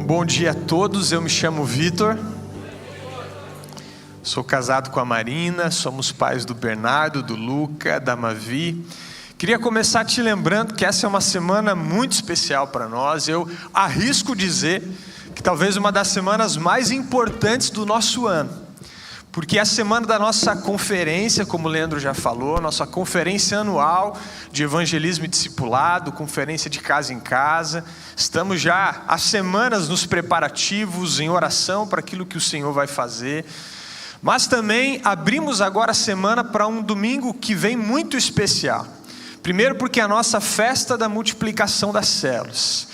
Bom dia a todos, eu me chamo Vitor, sou casado com a Marina, somos pais do Bernardo, do Luca, da Mavi. Queria começar te lembrando que essa é uma semana muito especial para nós. Eu arrisco dizer que talvez uma das semanas mais importantes do nosso ano, porque é a semana da nossa conferência, como o Leandro já falou, nossa conferência anual de evangelismo e discipulado, conferência de casa em casa. Estamos já há semanas nos preparativos, em oração para aquilo que o Senhor vai fazer. Mas também abrimos agora a semana para um domingo que vem muito especial. Primeiro porque é a nossa festa da multiplicação das células.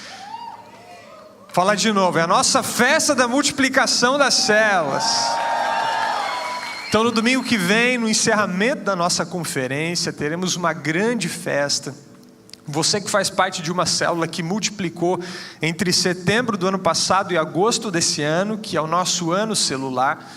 Fala de novo, é a nossa festa da multiplicação das células. Então no domingo que vem, no encerramento da nossa conferência, teremos uma grande festa. Você que faz parte de uma célula que multiplicou entre setembro do ano passado e agosto desse ano, que é o nosso ano celular,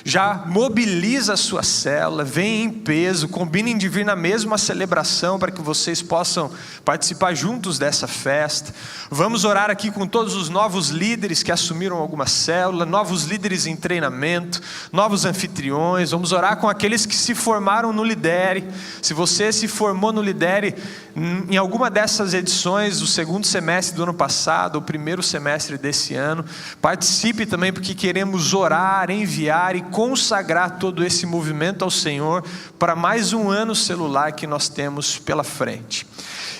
já mobiliza a sua célula, vem em peso, combinem de vir na mesma celebração para que vocês possam participar juntos dessa festa. Vamos orar aqui com todos os novos líderes que assumiram alguma célula, novos líderes em treinamento, novos anfitriões. Vamos orar com aqueles que se formaram no Lidere. Se você se formou no Lidere em alguma dessas edições, o segundo semestre do ano passado, ou primeiro semestre desse ano, participe também, porque queremos orar, enviar e consagrar todo esse movimento ao Senhor para mais um ano celular que nós temos pela frente.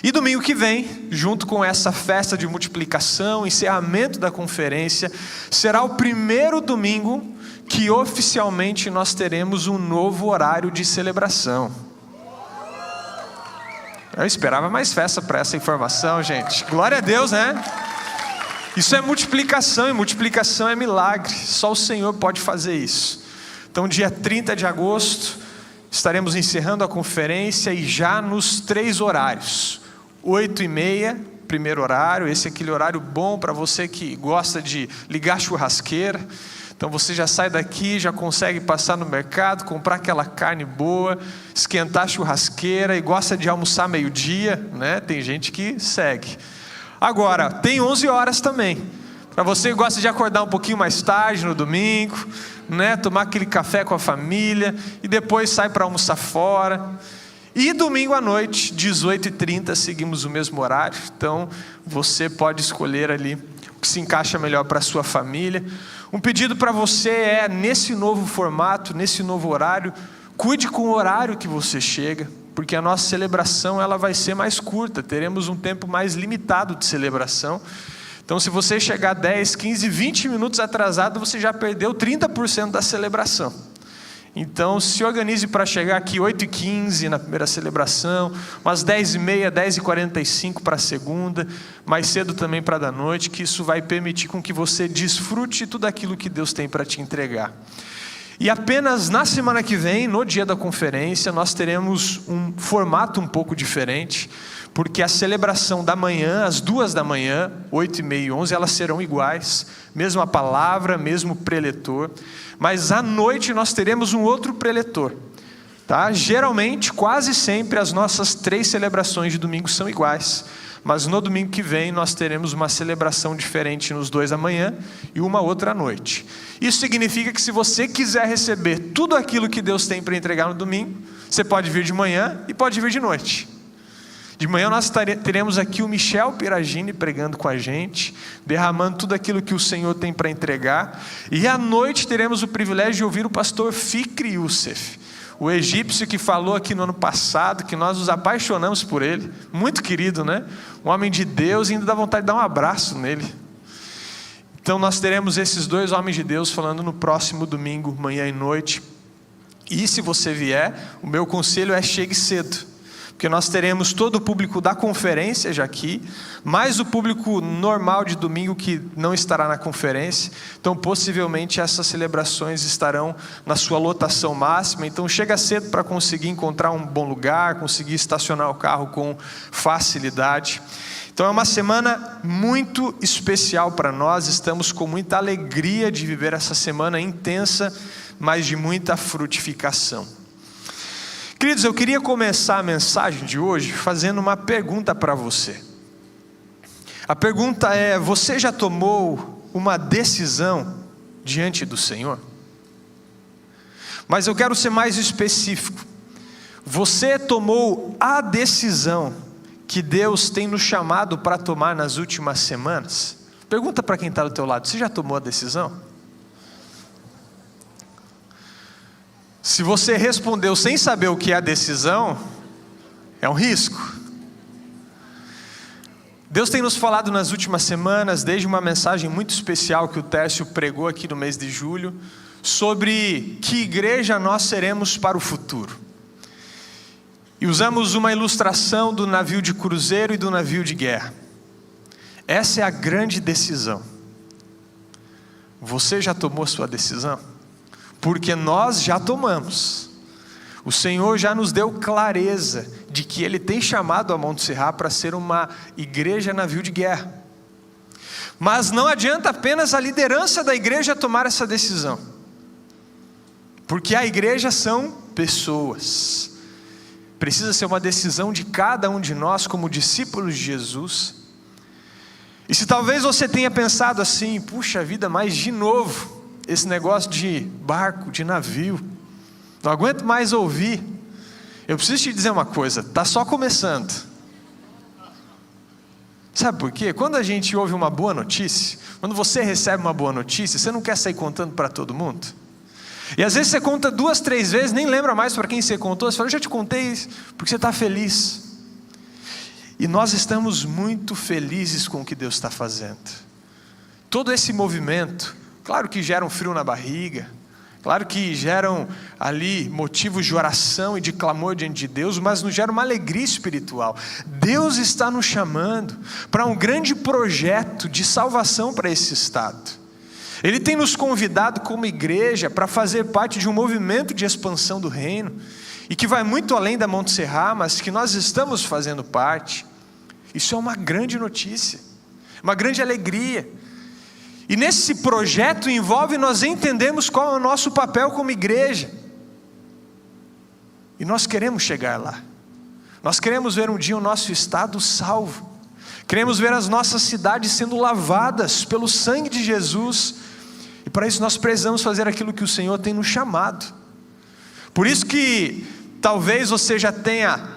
E domingo que vem, junto com essa festa de multiplicação, encerramento da conferência, será o primeiro domingo que oficialmente nós teremos um novo horário de celebração. Eu esperava mais festa para essa informação, gente. Glória a Deus, né? Isso é multiplicação, e multiplicação é milagre. Só o Senhor pode fazer isso. Então, dia 30 de agosto, estaremos encerrando a conferência e já nos 3 horários. 8h30, primeiro horário. Esse é aquele horário bom para você que gosta de ligar a churrasqueira. Então você já sai daqui, já consegue passar no mercado, comprar aquela carne boa, esquentar a churrasqueira e gosta de almoçar meio-dia, né? Tem gente que segue. Agora, tem 11 horas também. Para você que gosta de acordar um pouquinho mais tarde no domingo, né? Tomar aquele café com a família e depois sai para almoçar fora. E domingo à noite, 18h30, seguimos o mesmo horário. Então você pode escolher ali o que se encaixa melhor para a sua família. Um pedido para você é, nesse novo formato, nesse novo horário, cuide com o horário que você chega, porque a nossa celebração ela vai ser mais curta, teremos um tempo mais limitado de celebração. Então se você chegar 10, 15, 20 minutos atrasado, você já perdeu 30% da celebração. Então se organize para chegar aqui 8h15 na primeira celebração, umas 10h30, 10h45 para a segunda, mais cedo também para da noite, que isso vai permitir com que você desfrute tudo aquilo que Deus tem para te entregar. E apenas na semana que vem, no dia da conferência, nós teremos um formato um pouco diferente, porque a celebração da manhã, às 2h, 8h30 e 11h, elas serão iguais, mesma palavra, mesmo preletor, mas à noite nós teremos um outro preletor, tá? Geralmente, quase sempre, as nossas 3 celebrações de domingo são iguais, mas no domingo que vem nós teremos uma celebração diferente nos 2 da manhã e uma outra à noite. Isso significa que se você quiser receber tudo aquilo que Deus tem para entregar no domingo, você pode vir de manhã e pode vir de noite. De manhã nós teremos aqui o Michel Piragini pregando com a gente, derramando tudo aquilo que o Senhor tem para entregar. E à noite teremos o privilégio de ouvir o pastor Fikri Youssef, o egípcio que falou aqui no ano passado, que nós nos apaixonamos por ele. Muito querido, né? Um homem de Deus, e ainda dá vontade de dar um abraço nele. Então nós teremos esses 2 homens de Deus falando no próximo domingo, manhã e noite. E se você vier, o meu conselho é chegue cedo, porque nós teremos todo o público da conferência já aqui, mais o público normal de domingo que não estará na conferência. Então possivelmente essas celebrações estarão na sua lotação máxima. Então chega cedo para conseguir encontrar um bom lugar, conseguir estacionar o carro com facilidade. Então é uma semana muito especial para nós, estamos com muita alegria de viver essa semana intensa, mas de muita frutificação. Queridos, eu queria começar a mensagem de hoje fazendo uma pergunta para você. A pergunta é: você já tomou uma decisão diante do Senhor? Mas eu quero ser mais específico. Você tomou a decisão que Deus tem nos chamado para tomar nas últimas semanas? Pergunta para quem está do teu lado, você já tomou a decisão? Se você respondeu sem saber o que é a decisão, é um risco. Deus tem nos falado nas últimas semanas, desde uma mensagem muito especial que o Tércio pregou aqui no mês de julho, sobre que igreja nós seremos para o futuro. E usamos uma ilustração do navio de cruzeiro e do navio de guerra. Essa é a grande decisão. Você já tomou sua decisão? Porque nós já tomamos. O Senhor já nos deu clareza de que Ele tem chamado a Monte Serra para ser uma igreja navio de guerra. Mas não adianta apenas a liderança da igreja tomar essa decisão. Porque a igreja são pessoas. Precisa ser uma decisão de cada um de nós como discípulos de Jesus. E se talvez você tenha pensado assim, puxa vida, mas de novo, esse negócio de barco, de navio, não aguento mais ouvir. Eu preciso te dizer uma coisa, está só começando. Sabe por quê? Quando a gente ouve uma boa notícia, quando você recebe uma boa notícia, você não quer sair contando para todo mundo? E às vezes você conta 2, 3 vezes, nem lembra mais para quem você contou. Você fala, eu já te contei isso, porque você está feliz. E nós estamos muito felizes com o que Deus está fazendo. Todo esse movimento, claro que gera um frio na barriga, claro que geram ali motivos de oração e de clamor diante de Deus, mas nos gera uma alegria espiritual. Deus está nos chamando para um grande projeto de salvação para esse estado. Ele tem nos convidado como igreja para fazer parte de um movimento de expansão do reino, e que vai muito além da Monte Serra, mas que nós estamos fazendo parte. Isso é uma grande notícia, uma grande alegria. E nesse projeto envolve nós entendemos qual é o nosso papel como igreja. E nós queremos chegar lá. Nós queremos ver um dia o nosso estado salvo. Queremos ver as nossas cidades sendo lavadas pelo sangue de Jesus. E para isso nós precisamos fazer aquilo que o Senhor tem nos chamado. Por isso que talvez você já tenha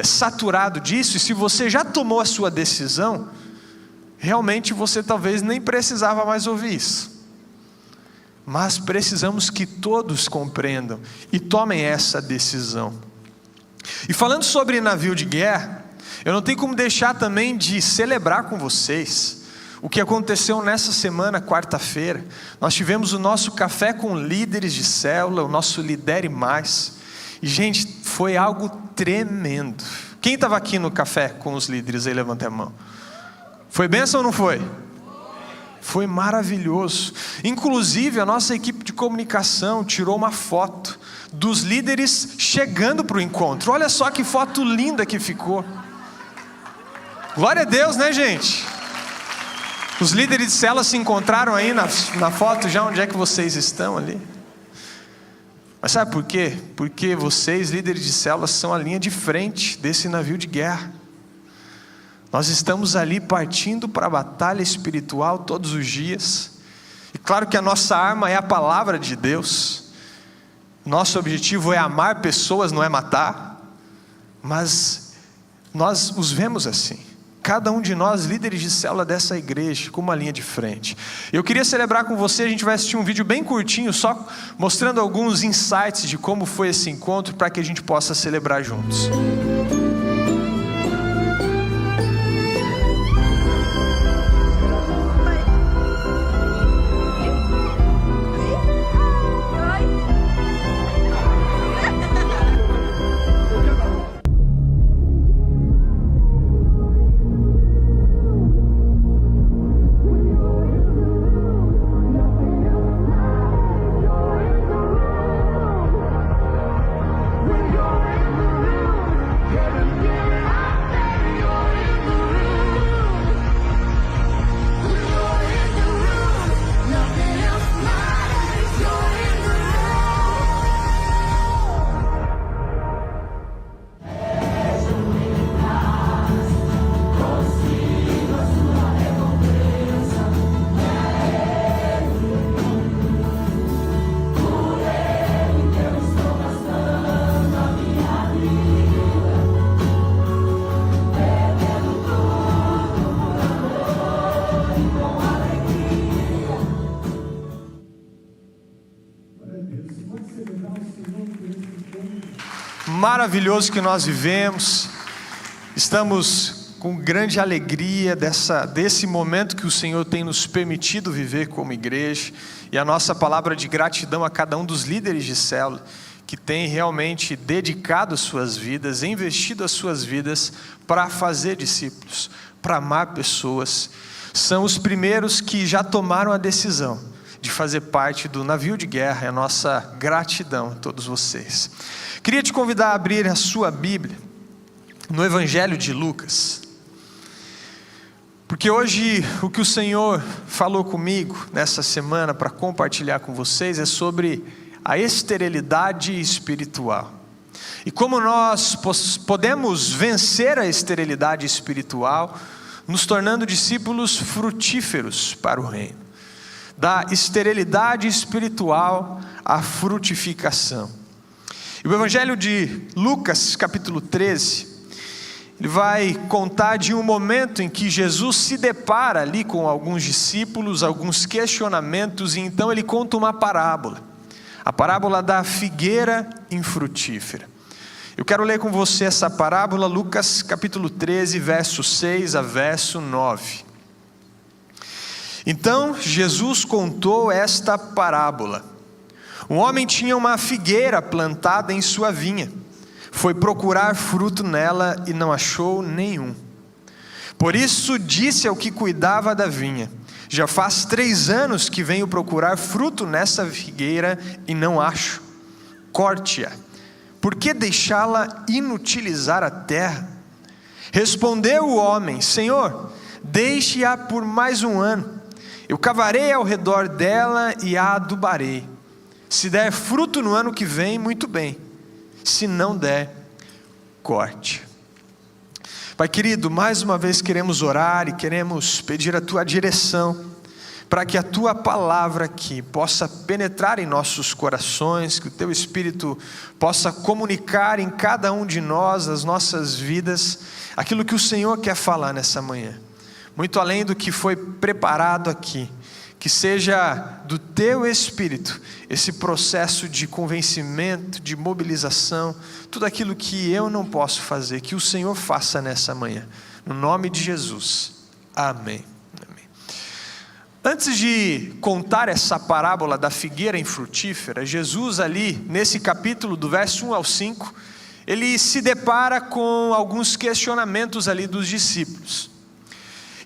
saturado disso. E se você já tomou a sua decisão, realmente você talvez nem precisava mais ouvir isso. Mas precisamos que todos compreendam e tomem essa decisão. E falando sobre navio de guerra, eu não tenho como deixar também de celebrar com vocês o que aconteceu nessa semana, quarta-feira. Nós tivemos o nosso café com líderes de célula, o nosso Lidere Mais. E gente, foi algo tremendo. Quem estava aqui no café com os líderes aí, levanta a mão. Foi bênção ou não foi? Foi maravilhoso. Inclusive a nossa equipe de comunicação tirou uma foto dos líderes chegando para o encontro. Olha só que foto linda que ficou. Glória a Deus, né, gente? Os líderes de célula se encontraram aí na foto já. Onde é que vocês estão ali? Mas sabe por quê? Porque vocês, líderes de célula, são a linha de frente desse navio de guerra. Nós estamos ali partindo para a batalha espiritual todos os dias. E claro que a nossa arma é a palavra de Deus. Nosso objetivo é amar pessoas, não é matar. Mas nós os vemos assim. Cada um de nós, líderes de célula dessa igreja, com uma linha de frente. Eu queria celebrar com você. A gente vai assistir um vídeo bem curtinho, só mostrando alguns insights de como foi esse encontro, para que a gente possa celebrar juntos. Heaven maravilhoso que nós vivemos. Estamos com grande alegria desse momento que o Senhor tem nos permitido viver como igreja. E a nossa palavra de gratidão a cada um dos líderes de célula que tem realmente dedicado as suas vidas, investido as suas vidas para fazer discípulos, para amar pessoas. São os primeiros que já tomaram a decisão de fazer parte do navio de guerra. É a nossa gratidão a todos vocês. Queria te convidar a abrir a sua Bíblia no Evangelho de Lucas, porque hoje o que o Senhor falou comigo nessa semana para compartilhar com vocês é sobre a esterilidade espiritual. E como nós podemos vencer a esterilidade espiritual, nos tornando discípulos frutíferos para o reino. Da esterilidade espiritual à frutificação. E o Evangelho de Lucas, capítulo 13, ele vai contar de um momento em que Jesus se depara ali com alguns discípulos, alguns questionamentos, e então ele conta uma parábola. A parábola da figueira infrutífera. Eu quero ler com você essa parábola, Lucas capítulo 13, verso 6 a verso 9. Então Jesus contou esta parábola. Um homem tinha uma figueira plantada em sua vinha. Foi procurar fruto nela e não achou nenhum. Por isso disse ao que cuidava da vinha: já faz 3 anos que venho procurar fruto nessa figueira e não acho. Corte-a. Por que deixá-la inutilizar a terra? Respondeu o homem: Senhor, deixe-a por mais 1 ano. Eu cavarei ao redor dela e a adubarei. Se der fruto no ano que vem, muito bem. Se não der, corte. Pai querido, mais uma vez queremos orar e queremos pedir a Tua direção, para que a Tua palavra aqui possa penetrar em nossos corações, que o Teu Espírito possa comunicar em cada um de nós, as nossas vidas, aquilo que o Senhor quer falar nessa manhã. Muito além do que foi preparado aqui, que seja do Teu Espírito, esse processo de convencimento, de mobilização, tudo aquilo que eu não posso fazer, que o Senhor faça nessa manhã, no nome de Jesus, amém. Amém. Antes de contar essa parábola da figueira infrutífera, Jesus ali, nesse capítulo do verso 1 ao 5, ele se depara com alguns questionamentos ali dos discípulos,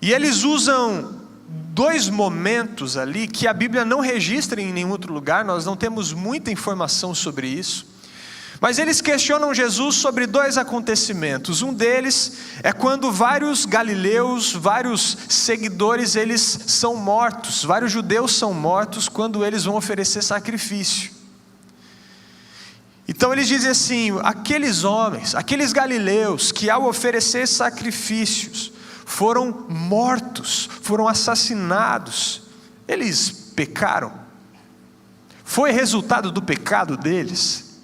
e eles usam 2 momentos ali que a Bíblia não registra em nenhum outro lugar. Nós não temos muita informação sobre isso, mas eles questionam Jesus sobre 2 acontecimentos. Um deles é quando vários galileus, vários seguidores, eles são mortos, vários judeus são mortos quando eles vão oferecer sacrifício. Então eles dizem assim: aqueles homens, aqueles galileus que ao oferecer sacrifícios foram mortos, foram assassinados, eles pecaram? Foi resultado do pecado deles?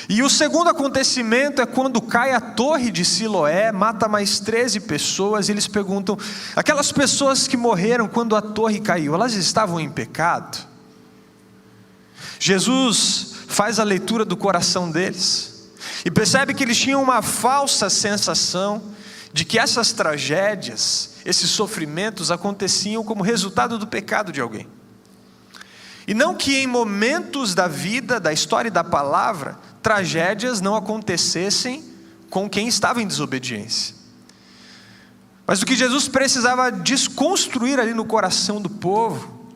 E o segundo acontecimento é quando cai a torre de Siloé, mata mais 13 pessoas, e eles perguntam: aquelas pessoas que morreram quando a torre caiu, elas estavam em pecado? Jesus faz a leitura do coração deles, e percebe que eles tinham uma falsa sensação de que essas tragédias, esses sofrimentos aconteciam como resultado do pecado de alguém. E não que em momentos da vida, da história e da palavra, tragédias não acontecessem com quem estava em desobediência. Mas o que Jesus precisava desconstruir ali no coração do povo,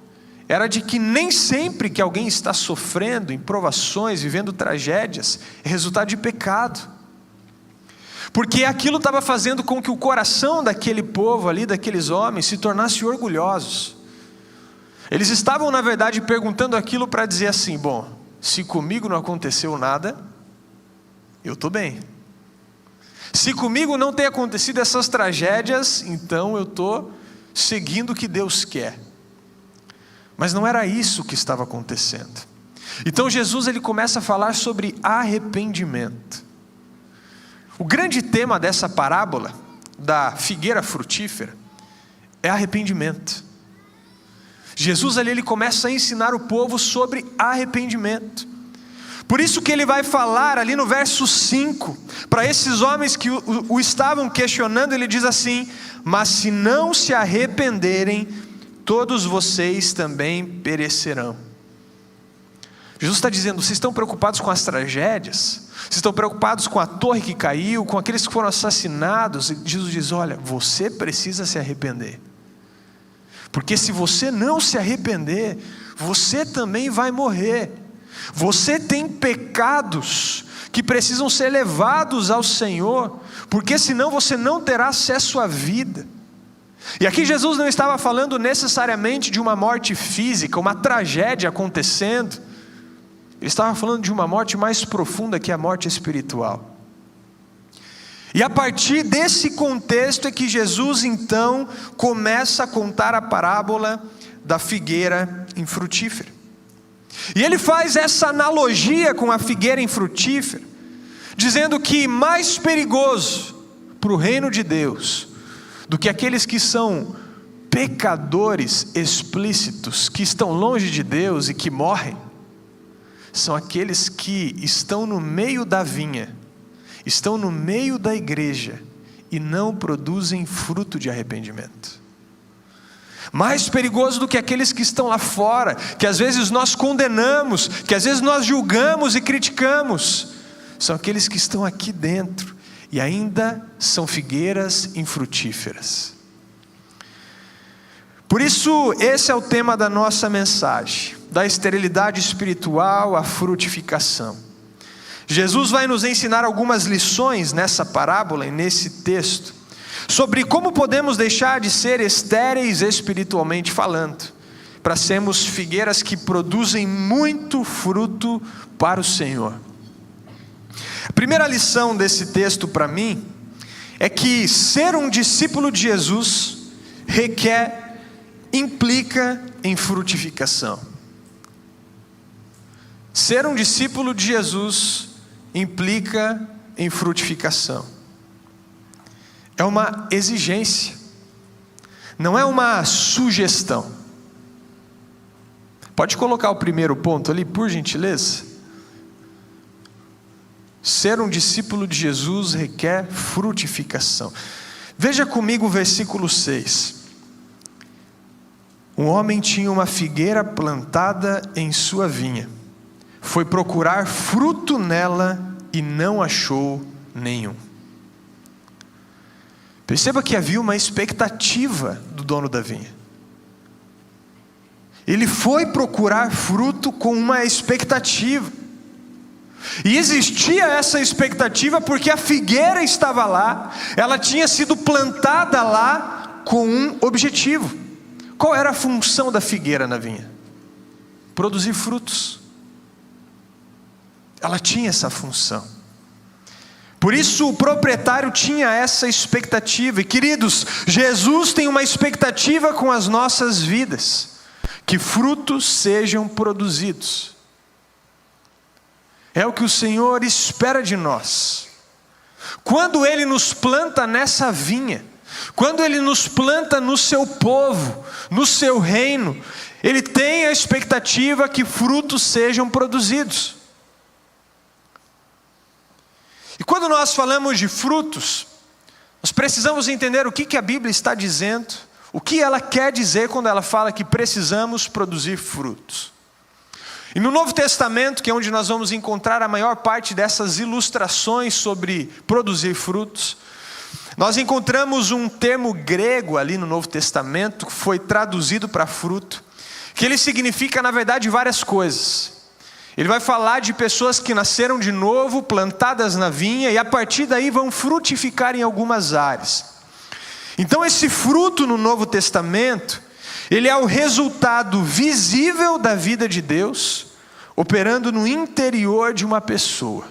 era de que nem sempre que alguém está sofrendo em provações, vivendo tragédias, é resultado de pecado. Porque aquilo estava fazendo com que o coração daquele povo ali, daqueles homens, se tornasse orgulhosos. Eles estavam na verdade perguntando aquilo para dizer assim: bom, se comigo não aconteceu nada, eu estou bem. Se comigo não tem acontecido essas tragédias, então eu estou seguindo o que Deus quer. Mas não era isso que estava acontecendo. Então Jesus ele começa a falar sobre arrependimento. O grande tema dessa parábola da figueira frutífera é arrependimento. Jesus ali ele começa a ensinar o povo sobre arrependimento. Por isso que ele vai falar ali no verso 5, para esses homens que o estavam questionando, ele diz assim: mas se não se arrependerem, todos vocês também perecerão. Jesus está dizendo: vocês estão preocupados com as tragédias? Vocês estão preocupados com a torre que caiu, com aqueles que foram assassinados? E Jesus diz: olha, você precisa se arrepender. Porque se você não se arrepender, você também vai morrer. Você tem pecados que precisam ser levados ao Senhor, porque senão você não terá acesso à vida. E aqui Jesus não estava falando necessariamente de uma morte física, uma tragédia acontecendo. Ele estava falando de uma morte mais profunda, que é a morte espiritual. E a partir desse contexto é que Jesus então começa a contar a parábola da figueira infrutífera. E ele faz essa analogia com a figueira infrutífera, dizendo que mais perigoso para o reino de Deus do que aqueles que são pecadores explícitos, que estão longe de Deus e que morrem, são aqueles que estão no meio da vinha, estão no meio da igreja e não produzem fruto de arrependimento. Mais perigoso do que aqueles que estão lá fora, que às vezes nós condenamos, que às vezes nós julgamos e criticamos, são aqueles que estão aqui dentro e ainda são figueiras infrutíferas. Por isso, esse é o tema da nossa mensagem: da esterilidade espiritual à frutificação. Jesus vai nos ensinar algumas lições nessa parábola e nesse texto, sobre como podemos deixar de ser estéreis espiritualmente falando, para sermos figueiras que produzem muito fruto para o Senhor. A primeira lição desse texto para mim é que ser um discípulo de Jesus implica em frutificação. Ser um discípulo de Jesus implica em frutificação. É uma exigência, não é uma sugestão. Pode colocar o primeiro ponto ali, por gentileza? Ser um discípulo de Jesus requer frutificação. Veja comigo o versículo 6. Um homem tinha uma figueira plantada em sua vinha. Foi procurar fruto nela e não achou nenhum. Perceba que havia uma expectativa do dono da vinha. Ele foi procurar fruto com uma expectativa. E existia essa expectativa porque a figueira estava lá, ela tinha sido plantada lá com um objetivo. Qual era a função da figueira na vinha? Produzir frutos. Ela tinha essa função. Por isso o proprietário tinha essa expectativa. E queridos, Jesus tem uma expectativa com as nossas vidas: que frutos sejam produzidos. É o que o Senhor espera de nós. Quando Ele nos planta nessa vinha, quando Ele nos planta no seu povo, no seu reino, Ele tem a expectativa que frutos sejam produzidos. E quando nós falamos de frutos, nós precisamos entender o que a Bíblia está dizendo, o que ela quer dizer quando ela fala que precisamos produzir frutos. E no Novo Testamento, que é onde nós vamos encontrar a maior parte dessas ilustrações sobre produzir frutos, nós encontramos um termo grego ali no Novo Testamento, que foi traduzido para fruto, que ele significa na verdade várias coisas. Ele vai falar de pessoas que nasceram de novo, plantadas na vinha, e a partir daí vão frutificar em algumas áreas. Então esse fruto no Novo Testamento, ele é o resultado visível da vida de Deus, operando no interior de uma pessoa.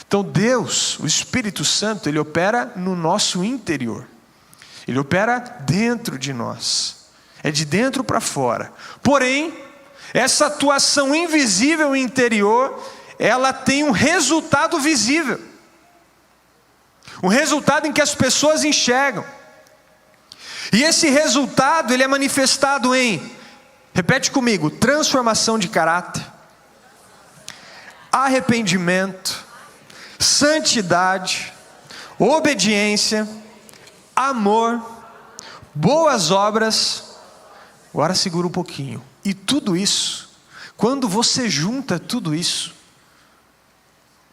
Então Deus, o Espírito Santo, Ele opera no nosso interior. Ele opera dentro de nós. É de dentro para fora. Porém, essa atuação invisível interior, ela tem um resultado visível. Um resultado em que as pessoas enxergam. E esse resultado, ele é manifestado em, repete comigo, transformação de caráter, arrependimento, santidade, obediência, amor, boas obras. Agora segura um pouquinho. E tudo isso, quando você junta tudo isso,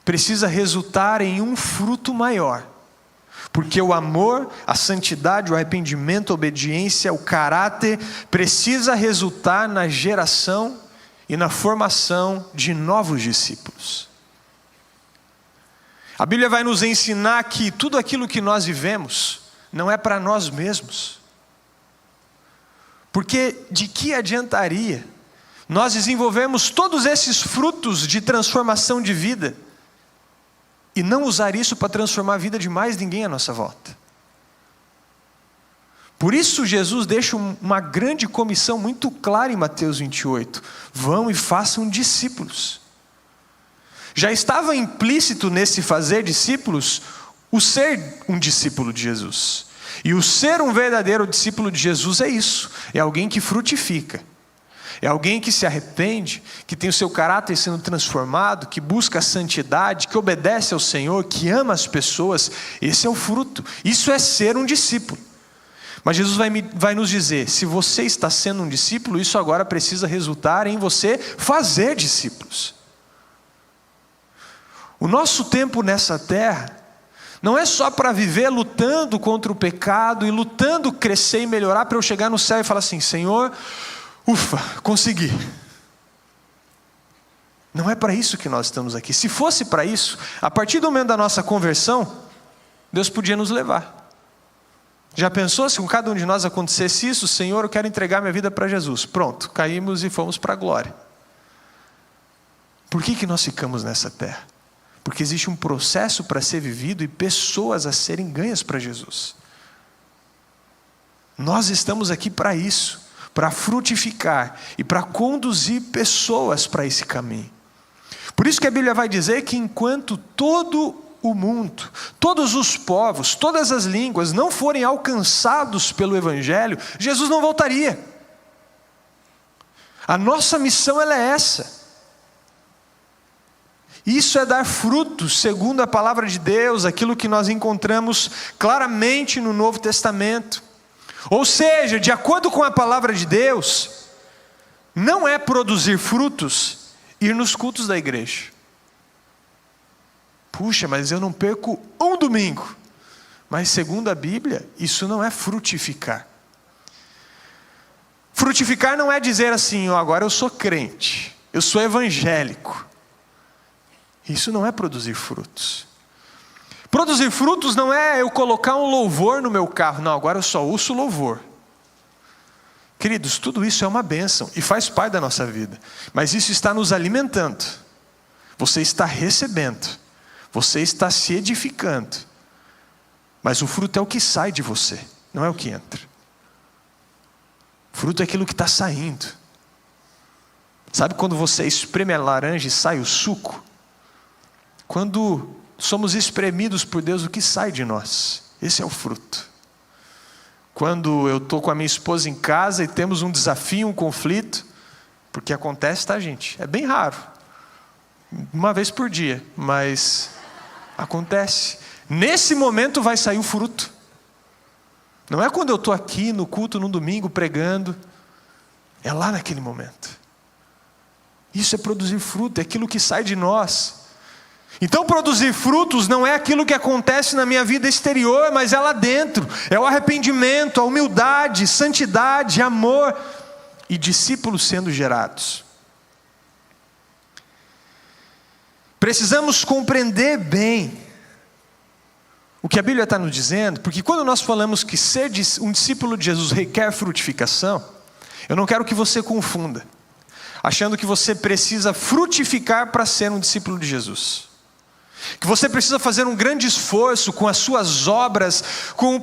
precisa resultar em um fruto maior. Porque o amor, a santidade, o arrependimento, a obediência, o caráter, precisa resultar na geração e na formação de novos discípulos. A Bíblia vai nos ensinar que tudo aquilo que nós vivemos não é para nós mesmos. Porque de que adiantaria nós desenvolvermos todos esses frutos de transformação de vida e não usar isso para transformar a vida de mais ninguém à nossa volta? Por isso Jesus deixa uma grande comissão muito clara em Mateus 28. Vão e façam discípulos. Já estava implícito nesse fazer discípulos o ser um discípulo de Jesus. E o ser um verdadeiro discípulo de Jesus é isso. É alguém que frutifica. É alguém que se arrepende, que tem o seu caráter sendo transformado, que busca a santidade, que obedece ao Senhor, que ama as pessoas. Esse é o fruto. Isso é ser um discípulo. Mas Jesus vai nos dizer, se você está sendo um discípulo, isso agora precisa resultar em você fazer discípulos. O nosso tempo nessa terra não é só para viver lutando contra o pecado e lutando crescer e melhorar para eu chegar no céu e falar assim, Senhor, ufa, consegui. Não é para isso que nós estamos aqui. Se fosse para isso, a partir do momento da nossa conversão, Deus podia nos levar. Já pensou se com cada um de nós acontecesse isso? Senhor, eu quero entregar minha vida para Jesus. Pronto, caímos e fomos para a glória. Por que nós ficamos nessa terra? Porque existe um processo para ser vivido e pessoas a serem ganhas para Jesus. Nós estamos aqui para isso, para frutificar e para conduzir pessoas para esse caminho. Por isso que a Bíblia vai dizer que enquanto todo o mundo, todos os povos, todas as línguas não forem alcançados pelo Evangelho, Jesus não voltaria. A nossa missão ela é essa. Isso é dar frutos, segundo a palavra de Deus, aquilo que nós encontramos claramente no Novo Testamento. Ou seja, de acordo com a palavra de Deus, não é produzir frutos ir nos cultos da igreja. Puxa, mas eu não perco um domingo. Mas segundo a Bíblia, isso não é frutificar. Frutificar não é dizer assim, agora eu sou crente, eu sou evangélico. Isso não é produzir frutos. Produzir frutos não é eu colocar um louvor no meu carro. Não, agora eu só ouço louvor. Queridos, tudo isso é uma bênção e faz parte da nossa vida. Mas isso está nos alimentando. Você está recebendo. Você está se edificando. Mas o fruto é o que sai de você, não é o que entra. Fruto é aquilo que está saindo. Sabe quando você espreme a laranja e sai o suco? Quando somos espremidos por Deus, o que sai de nós? Esse é o fruto. Quando eu estou com a minha esposa em casa e temos um desafio, um conflito, porque acontece, tá, gente? É bem raro. Uma vez por dia, mas acontece. Nesse momento vai sair o fruto. Não é quando eu estou aqui no culto, no domingo, pregando. É lá naquele momento. Isso é produzir fruto, é aquilo que sai de nós. Então produzir frutos não é aquilo que acontece na minha vida exterior, mas é lá dentro. É o arrependimento, a humildade, santidade, amor e discípulos sendo gerados. Precisamos compreender bem o que a Bíblia está nos dizendo, porque quando nós falamos que ser um discípulo de Jesus requer frutificação, eu não quero que você confunda, achando que você precisa frutificar para ser um discípulo de Jesus. Que você precisa fazer um grande esforço com as suas obras,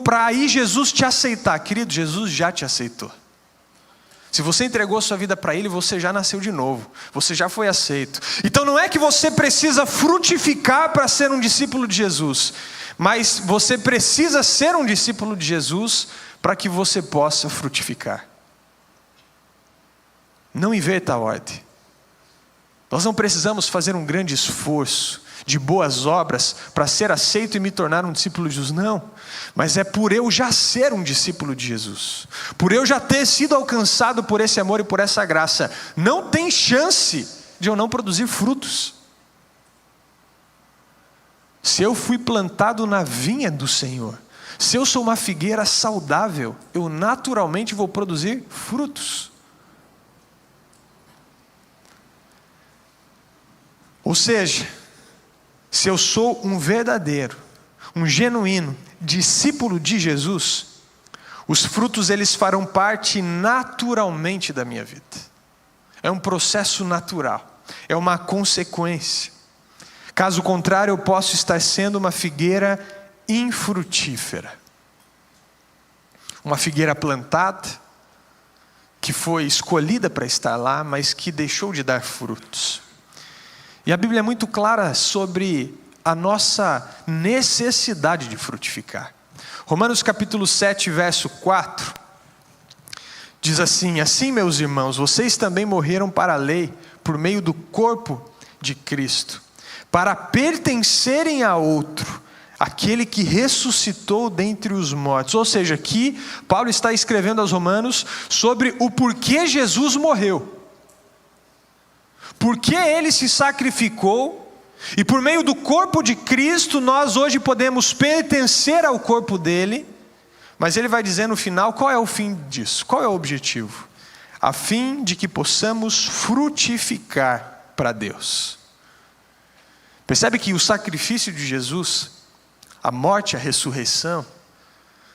para aí Jesus te aceitar. Querido, Jesus já te aceitou. Se você entregou sua vida para Ele, você já nasceu de novo. Você já foi aceito. Então não é que você precisa frutificar para ser um discípulo de Jesus, mas você precisa ser um discípulo de Jesus para que você possa frutificar. Não inverta a ordem. Nós não precisamos fazer um grande esforço de boas obras para ser aceito e me tornar um discípulo de Jesus, não. Mas é por eu já ser um discípulo de Jesus, por eu já ter sido alcançado por esse amor e por essa graça, não tem chance de eu não produzir frutos. Se eu fui plantado na vinha do Senhor, se eu sou uma figueira saudável, eu naturalmente vou produzir frutos. Ou seja, se eu sou um verdadeiro, um genuíno discípulo de Jesus, os frutos eles farão parte naturalmente da minha vida. É um processo natural, é uma consequência. Caso contrário, eu posso estar sendo uma figueira infrutífera. Uma figueira plantada, que foi escolhida para estar lá, mas que deixou de dar frutos. E a Bíblia é muito clara sobre a nossa necessidade de frutificar. Romanos capítulo 7, verso 4, diz assim: assim, meus irmãos, vocês também morreram para a lei, por meio do corpo de Cristo, para pertencerem a outro, aquele que ressuscitou dentre os mortos. Ou seja, aqui Paulo está escrevendo aos Romanos sobre o porquê Jesus morreu. Porque ele se sacrificou, e por meio do corpo de Cristo, nós hoje podemos pertencer ao corpo dele, mas ele vai dizer no final qual é o fim disso, qual é o objetivo? A fim de que possamos frutificar para Deus. Percebe que o sacrifício de Jesus, a morte, a ressurreição,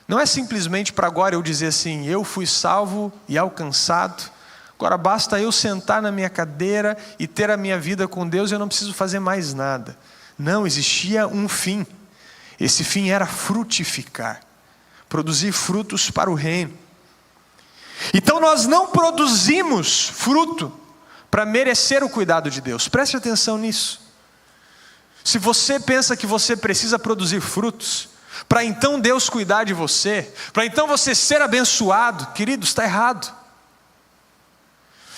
não é simplesmente para agora eu dizer assim, eu fui salvo e alcançado, agora basta eu sentar na minha cadeira e ter a minha vida com Deus e eu não preciso fazer mais nada. Não, existia um fim. Esse fim era frutificar, produzir frutos para o reino. Então nós não produzimos fruto para merecer o cuidado de Deus. Preste atenção nisso. Se você pensa que você precisa produzir frutos para então Deus cuidar de você, para então você ser abençoado, querido, está errado.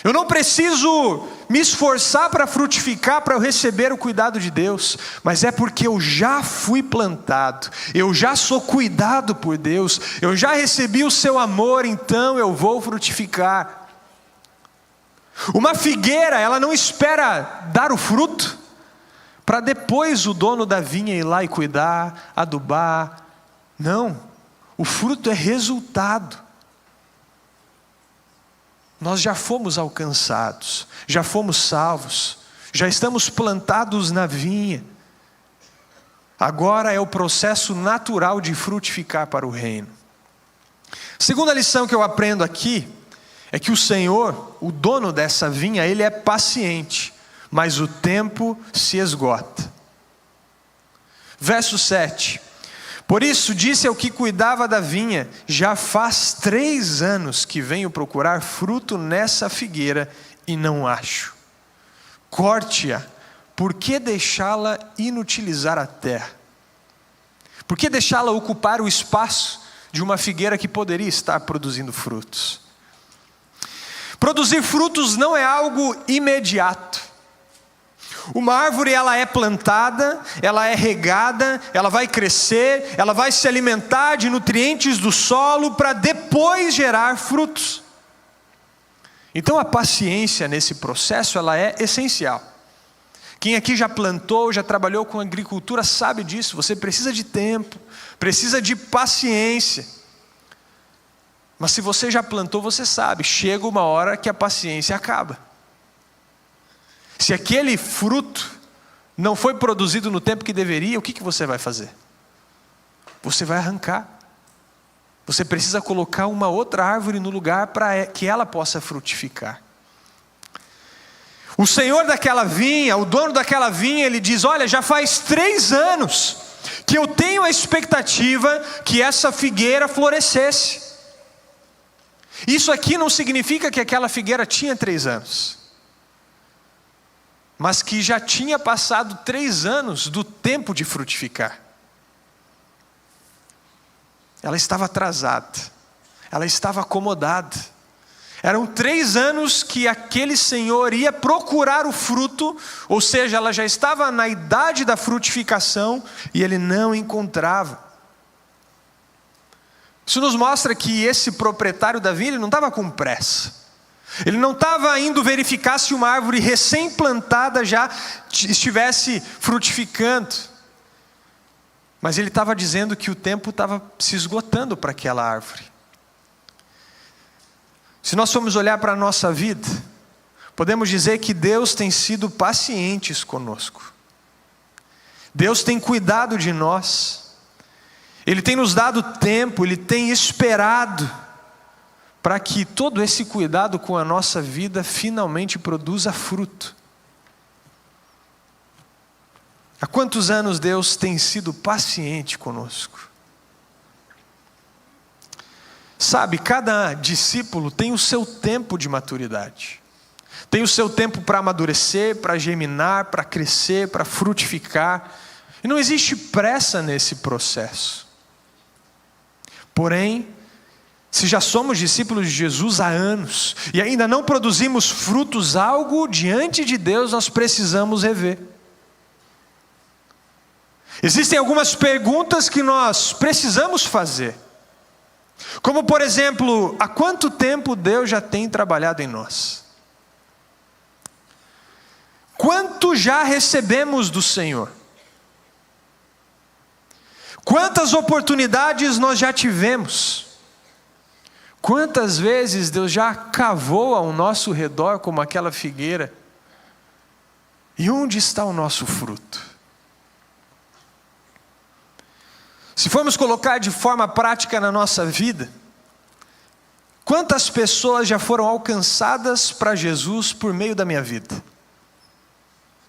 Eu não preciso me esforçar para frutificar, para eu receber o cuidado de Deus, mas é porque eu já fui plantado, eu já sou cuidado por Deus, eu já recebi o seu amor, então eu vou frutificar. Uma figueira, ela não espera dar o fruto, para depois o dono da vinha ir lá e cuidar, adubar. Não, o fruto é resultado. Nós já fomos alcançados, já fomos salvos, já estamos plantados na vinha. Agora é o processo natural de frutificar para o reino. Segunda lição que eu aprendo aqui é que o Senhor, o dono dessa vinha, ele é paciente, mas o tempo se esgota. Verso 7. Por isso disse ao que cuidava da vinha, já faz 3 anos que venho procurar fruto nessa figueira e não acho. Corte-a, por que deixá-la inutilizar a terra? Por que deixá-la ocupar o espaço de uma figueira que poderia estar produzindo frutos? Produzir frutos não é algo imediato. Uma árvore, ela é plantada, ela é regada, ela vai crescer, ela vai se alimentar de nutrientes do solo para depois gerar frutos. Então a paciência nesse processo, ela é essencial. Quem aqui já plantou, já trabalhou com agricultura sabe disso. Você precisa de tempo, precisa de paciência. Mas se você já plantou, você sabe, chega uma hora que a paciência acaba. Se aquele fruto não foi produzido no tempo que deveria, o que você vai fazer? Você vai arrancar. Você precisa colocar uma outra árvore no lugar para que ela possa frutificar. O senhor daquela vinha, o dono daquela vinha, ele diz, olha, já faz 3 anos que eu tenho a expectativa que essa figueira florescesse. Isso aqui não significa que aquela figueira tinha 3 anos. Mas que já tinha passado 3 anos do tempo de frutificar. Ela estava atrasada, ela estava acomodada, Eram 3 anos que aquele senhor ia procurar o fruto, ou seja, ela já estava na idade da frutificação e ele não encontrava. Isso nos mostra que esse proprietário da vinha, ele não estava com pressa. Ele não estava indo verificar se uma árvore recém-plantada já estivesse frutificando. Mas ele estava dizendo que o tempo estava se esgotando para aquela árvore. Se nós formos olhar para a nossa vida, podemos dizer que Deus tem sido paciente conosco. Deus tem cuidado de nós. Ele tem nos dado tempo, Ele tem esperado para que todo esse cuidado com a nossa vida finalmente produza fruto. Há quantos anos Deus tem sido paciente conosco? Sabe, cada discípulo tem o seu tempo de maturidade. Tem o seu tempo para amadurecer, para germinar, para crescer, para frutificar. E não existe pressa nesse processo. Porém, se já somos discípulos de Jesus há anos e ainda não produzimos frutos, algo diante de Deus nós precisamos rever. Existem algumas perguntas que nós precisamos fazer. Como por exemplo, há quanto tempo Deus já tem trabalhado em nós? Quanto já recebemos do Senhor? Quantas oportunidades nós já tivemos? Quantas vezes Deus já cavou ao nosso redor como aquela figueira? E onde está o nosso fruto? Se formos colocar de forma prática na nossa vida, quantas pessoas já foram alcançadas para Jesus por meio da minha vida?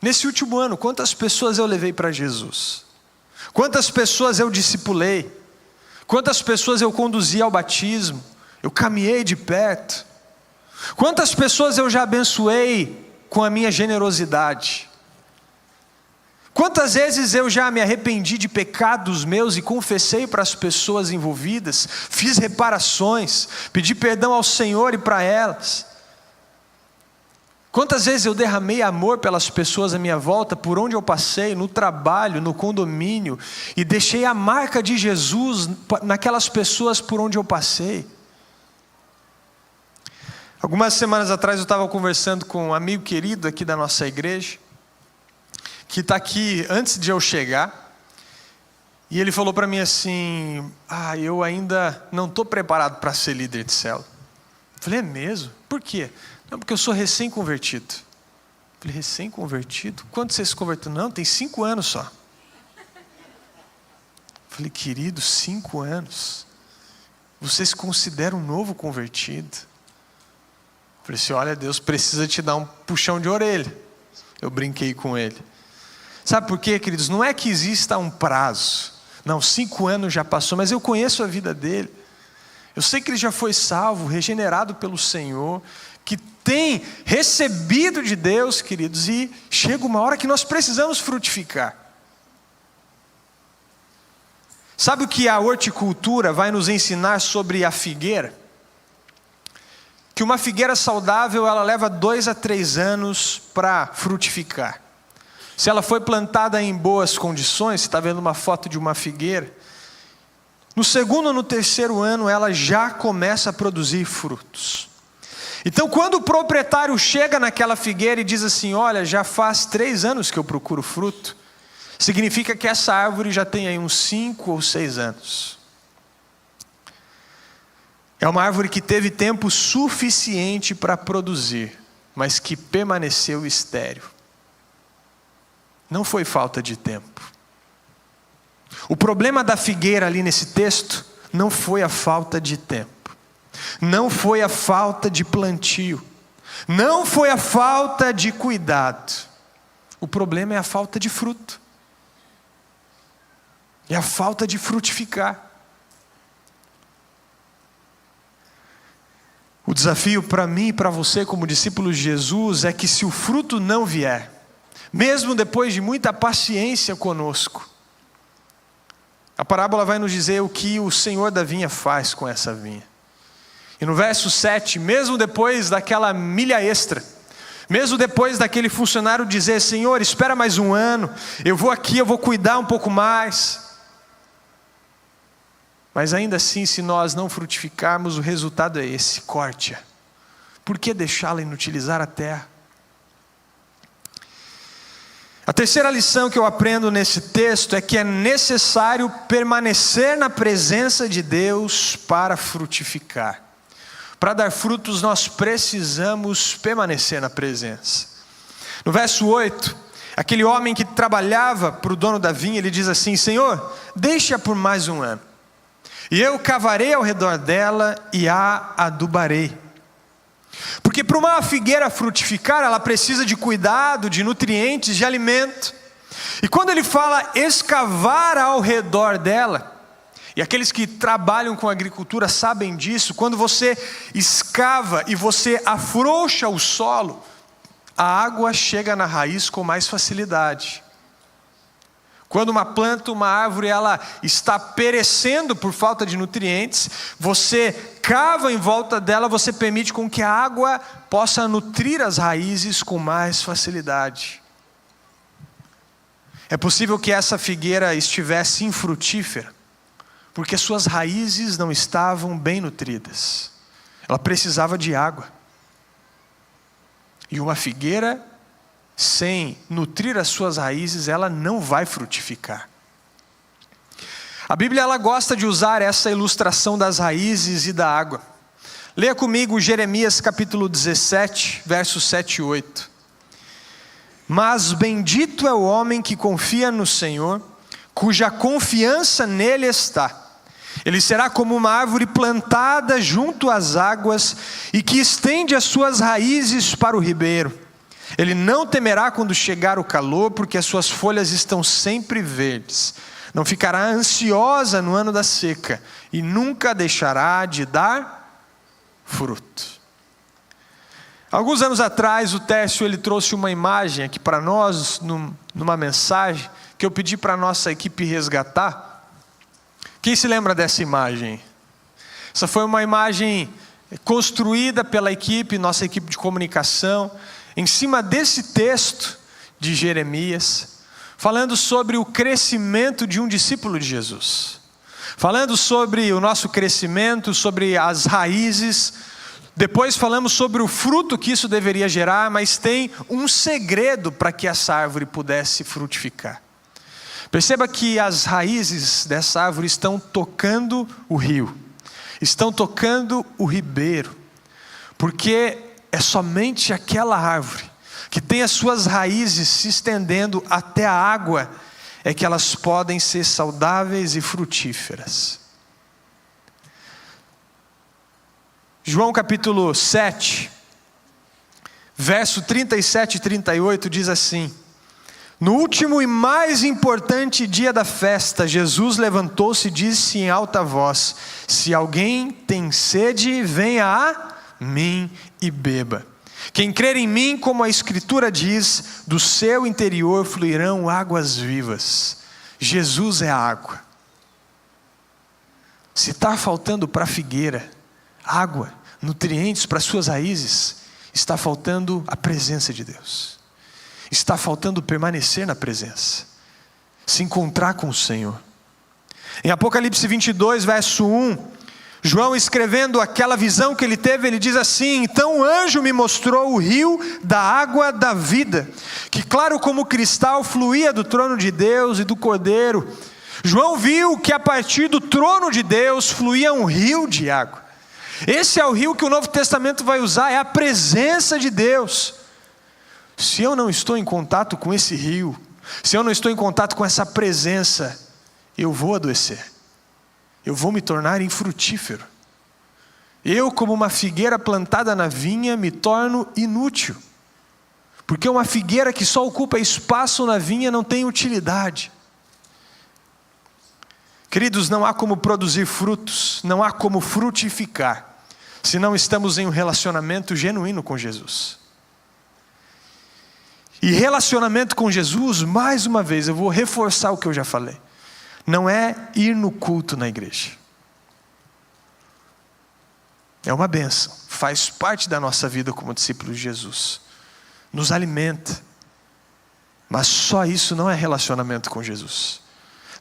Nesse último ano, quantas pessoas eu levei para Jesus? Quantas pessoas eu discipulei? Quantas pessoas eu conduzi ao batismo? Eu caminhei de perto. Quantas pessoas eu já abençoei com a minha generosidade? Quantas vezes eu já me arrependi de pecados meus e confessei para as pessoas envolvidas, fiz reparações, pedi perdão ao Senhor e para elas? Quantas vezes eu derramei amor pelas pessoas à minha volta, por onde eu passei, no trabalho, no condomínio, e deixei a marca de Jesus naquelas pessoas por onde eu passei? Algumas semanas atrás eu estava conversando com um amigo querido aqui da nossa igreja, que está aqui antes de eu chegar, e ele falou para mim assim: eu ainda não estou preparado para ser líder de célula. Eu falei: é mesmo? Por quê? Não, porque eu sou recém-convertido. Eu falei: recém-convertido? Quando você se converteu? Não, tem 5 anos só. Eu falei: querido, 5 anos? Você se considera um novo convertido? Eu falei assim: olha, Deus precisa te dar um puxão de orelha. Eu brinquei com ele. Sabe por quê, queridos? Não é que exista um prazo. Não, 5 anos já passou, mas eu conheço a vida dele. Eu sei que ele já foi salvo, regenerado pelo Senhor, que tem recebido de Deus, queridos, e chega uma hora que nós precisamos frutificar. Sabe o que a horticultura vai nos ensinar sobre a figueira? Que uma figueira saudável, ela leva 2 a 3 anos para frutificar. Se ela foi plantada em boas condições, você está vendo uma foto de uma figueira, no 2º ou no 3º ano ela já começa a produzir frutos. Então quando o proprietário chega naquela figueira e diz assim: olha, já faz 3 anos que eu procuro fruto, significa que essa árvore já tem aí uns 5 ou 6 anos. É uma árvore que teve tempo suficiente para produzir, mas que permaneceu estéril. Não foi falta de tempo. O problema da figueira ali nesse texto não foi a falta de tempo, não foi a falta de plantio, não foi a falta de cuidado. O problema é a falta de fruto, é a falta de frutificar. O desafio para mim e para você como discípulos de Jesus é que se o fruto não vier, mesmo depois de muita paciência conosco, a parábola vai nos dizer o que o Senhor da vinha faz com essa vinha. E no verso 7, mesmo depois daquela milha extra, mesmo depois daquele funcionário dizer: Senhor, espera mais um ano, eu vou aqui, eu vou cuidar um pouco mais. Mas ainda assim, se nós não frutificarmos, o resultado é esse: corte-a. Por que deixá-la inutilizar a terra? A terceira lição que eu aprendo nesse texto é que é necessário permanecer na presença de Deus para frutificar. Para dar frutos, nós precisamos permanecer na presença. No verso 8, aquele homem que trabalhava para o dono da vinha, ele diz assim: Senhor, deixa por mais um ano, e eu cavarei ao redor dela e a adubarei. Porque para uma figueira frutificar, ela precisa de cuidado, de nutrientes, de alimento. E quando ele fala escavar ao redor dela, e aqueles que trabalham com agricultura sabem disso, quando você escava e você afrouxa o solo, a água chega na raiz com mais facilidade. Quando uma planta, uma árvore, ela está perecendo por falta de nutrientes, você cava em volta dela, você permite com que a água possa nutrir as raízes com mais facilidade. É possível que essa figueira estivesse infrutífera, porque suas raízes não estavam bem nutridas. Ela precisava de água. E uma figueira, sem nutrir as suas raízes, ela não vai frutificar. A Bíblia, ela gosta de usar essa ilustração das raízes e da água. Leia comigo Jeremias capítulo 17, versos 7 e 8. Mas bendito é o homem que confia no Senhor, cuja confiança nele está. Ele será como uma árvore plantada junto às águas e que estende as suas raízes para o ribeiro. Ele não temerá quando chegar o calor, porque as suas folhas estão sempre verdes. Não ficará ansiosa no ano da seca e nunca deixará de dar fruto. Alguns anos atrás, o Tércio, ele trouxe uma imagem aqui para nós, numa mensagem, que eu pedi para a nossa equipe resgatar. Quem se lembra dessa imagem? Essa foi uma imagem construída pela equipe, nossa equipe de comunicação, em cima desse texto de Jeremias, falando sobre o crescimento de um discípulo de Jesus, falando sobre o nosso crescimento, sobre as raízes. Depois falamos sobre o fruto que isso deveria gerar, mas tem um segredo para que essa árvore pudesse frutificar. Perceba que as raízes dessa árvore estão tocando o rio, estão tocando o ribeiro, porque é somente aquela árvore que tem as suas raízes se estendendo até a água, é que elas podem ser saudáveis e frutíferas. João capítulo 7, verso 37 e 38 diz assim: No último e mais importante dia da festa, Jesus levantou-se e disse em alta voz: Se alguém tem sede, venha a mim e beba. Quem crer em mim, como a Escritura diz, do seu interior fluirão águas vivas. Jesus é a água. Se está faltando para a figueira água, nutrientes para suas raízes, está faltando a presença de Deus. Está faltando permanecer na presença, se encontrar com o Senhor. Em Apocalipse 22, verso 1, João, escrevendo aquela visão que ele teve, ele diz assim: Então o anjo me mostrou o rio da água da vida, que claro como cristal fluía do trono de Deus e do Cordeiro. João viu que a partir do trono de Deus fluía um rio de água. Esse é o rio que o Novo Testamento vai usar, é a presença de Deus. Se eu não estou em contato com esse rio, se eu não estou em contato com essa presença, eu vou adoecer, eu vou me tornar infrutífero. Eu, como uma figueira plantada na vinha, me torno inútil, porque uma figueira que só ocupa espaço na vinha não tem utilidade. Queridos, não há como produzir frutos, não há como frutificar, se não estamos em um relacionamento genuíno com Jesus. E relacionamento com Jesus, mais uma vez, eu vou reforçar o que eu já falei, não é ir no culto na igreja. É uma bênção, faz parte da nossa vida como discípulos de Jesus. Nos alimenta. Mas só isso não é relacionamento com Jesus.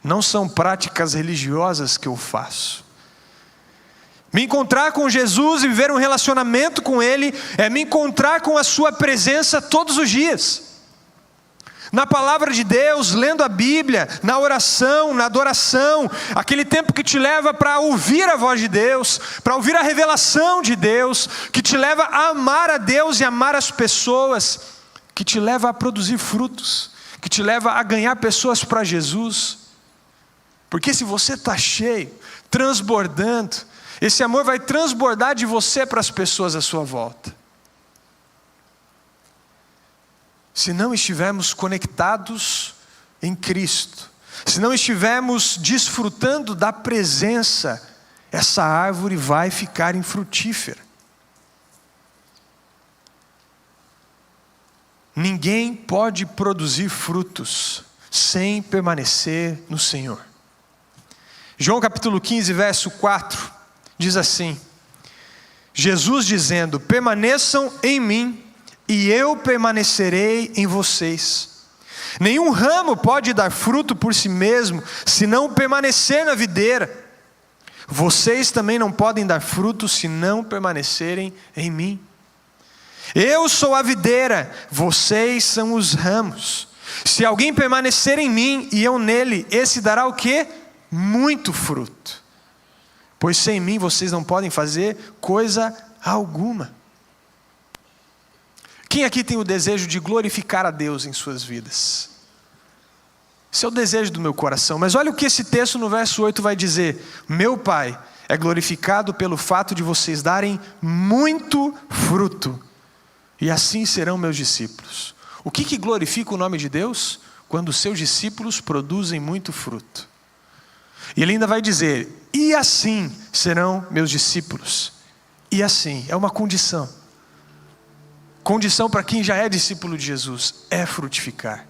Não são práticas religiosas que eu faço. Me encontrar com Jesus e viver um relacionamento com Ele é me encontrar com a sua presença todos os dias. Na palavra de Deus, lendo a Bíblia, na oração, na adoração, aquele tempo que te leva para ouvir a voz de Deus, para ouvir a revelação de Deus, que te leva a amar a Deus e amar as pessoas, que te leva a produzir frutos, que te leva a ganhar pessoas para Jesus. Porque se você está cheio, transbordando, esse amor vai transbordar de você para as pessoas à sua volta. Se não estivermos conectados em Cristo, se não estivermos desfrutando da presença, essa árvore vai ficar infrutífera. Ninguém pode produzir frutos sem permanecer no Senhor. João capítulo 15, verso 4, diz assim: Jesus dizendo: permaneçam em mim, e eu permanecerei em vocês. Nenhum ramo pode dar fruto por si mesmo, se não permanecer na videira. Vocês também não podem dar fruto, se não permanecerem em mim. Eu sou a videira, vocês são os ramos. Se alguém permanecer em mim, e eu nele, esse dará o quê? Muito fruto. Pois sem mim vocês não podem fazer coisa alguma. Quem aqui tem o desejo de glorificar a Deus em suas vidas? Esse é o desejo do meu coração. Mas olha o que esse texto no verso 8 vai dizer: meu Pai é glorificado pelo fato de vocês darem muito fruto, e assim serão meus discípulos. O que glorifica o nome de Deus? Quando os seus discípulos produzem muito fruto. E ele ainda vai dizer: e assim serão meus discípulos. E assim, é uma condição. Condição para quem já é discípulo de Jesus, é frutificar.